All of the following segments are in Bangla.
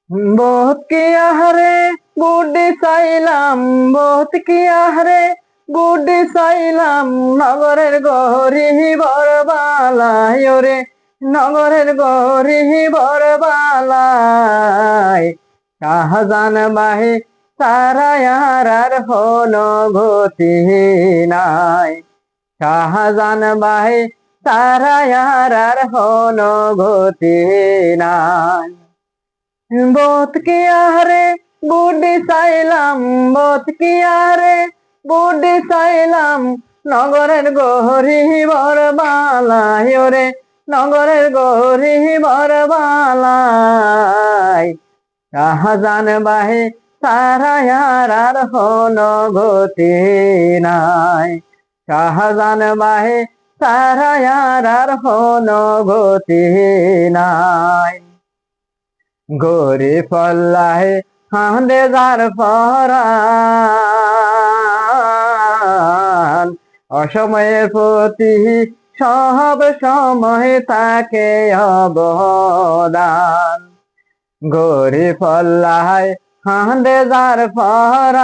बहुत किया हरे गुड साइलाम बहुत किया हरे गुड साइलाम नगरेर गौरी बरबालाय रे नगरेर गौरी बरबालाय শাহজান বাহে তারা আর হলো গতি নাই শাহজান বাহে তারা আর হলো গতি নাই बहुत किया रे गुड साइलाम बहुत किया रे गुड साइलाम नगरेर गौरी बरबालाय रे नगरेर गौरी बरबालाय শাহজান বাহে তারা আর হলো গতি নাই শাহজান বাহে তারা আর হলো গতি নাই গরি ফল্লাহে হাঁদে যার পরাণ অসময়ের প্রতি সব সময় তাকে অবদান গরি ফল্লাহে হাঁদে যার পরাণ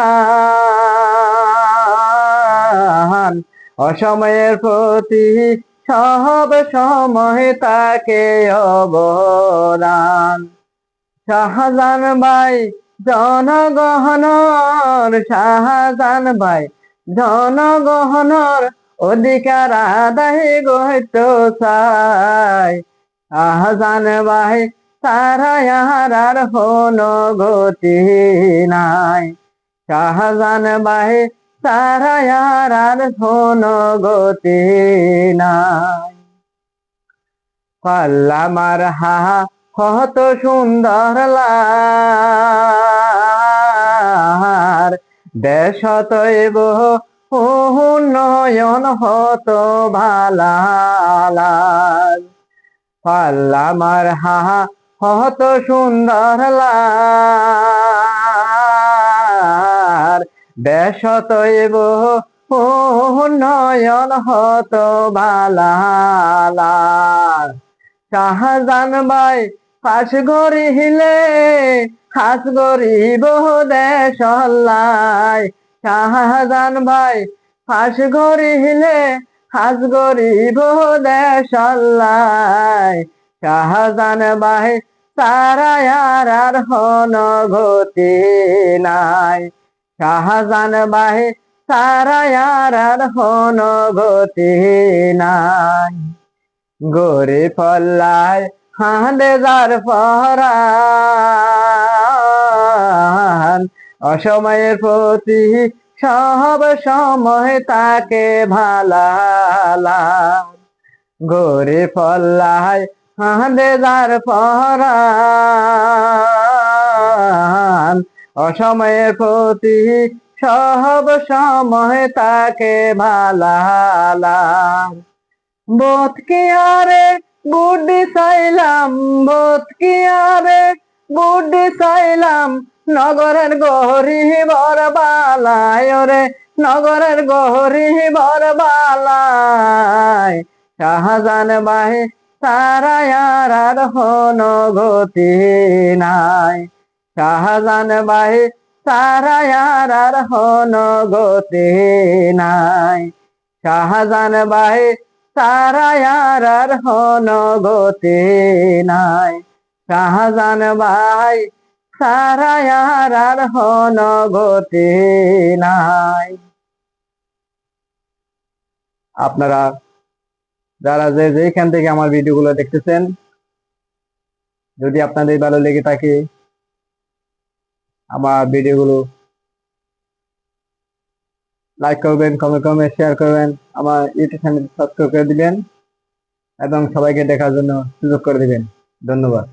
অসময়ের প্রতি সব সময় তাকে অবদান শাহজান ভাই জনগণর শাহজান ভাই জনগণর অধিকার আদায় করতে চায় শাহজান ভাই তারা আর হলো গতি নাই শাহজান ভাই তারা আর হলো গতি নাই পাল্লামার হাহা কত সুন্দর লার দেশ তৈব উন্নয়ন হত ভালালার পাল্লামার হাহা কত সুন্দর লার দেশ তৈব উন্নয়ন হত ভালালার শাহজান ভাই ফাঁস গরিলে খাস গরিব দেশ শাহজান ভাই ফাঁস গরিলে খাস গরিব দেশ শাহজান ভাই তারা আর হলো গতি নাই শাহজান ভাই তারা আর হলো গতি নাই গরি ফল্লায় হাঁদে যার পরাণ অসময়ের প্রতি সব সময় তাকে ভালালাম গরি ফল্লায় হাঁদে যার পরাণ অসময়ের প্রতি সব সময় তাকে ভালালাম बहुत किया रे गुड साइलाम बहुत किया रे गुड साइलाम नगरेर गौरी बरबालाय रे नगरेर गौरी बरबालाय শাহজান বাহে তারা আর হলো গতি নাই শাহজান বাহে তারা আর হলো গতি নাই শাহজান বাহে তারা আর হলো গতি নাই শাহজান ভাই তারা আর হলো গতি নাই। আপনারা যারা যেখান থেকে আমার ভিডিওগুলো দেখতেছেন, যদি আপনাদের ভালো লেগে থাকে আমার ভিডিওগুলো লাইক করবেন, কমেন্ট করবেন, শেয়ার করবেন, আমার ইউটিউব চ্যানেল সাবস্ক্রাইব করে দিবেন এবং সবাইকে দেখার জন্য সুযোগ করে দিবেন। ধন্যবাদ।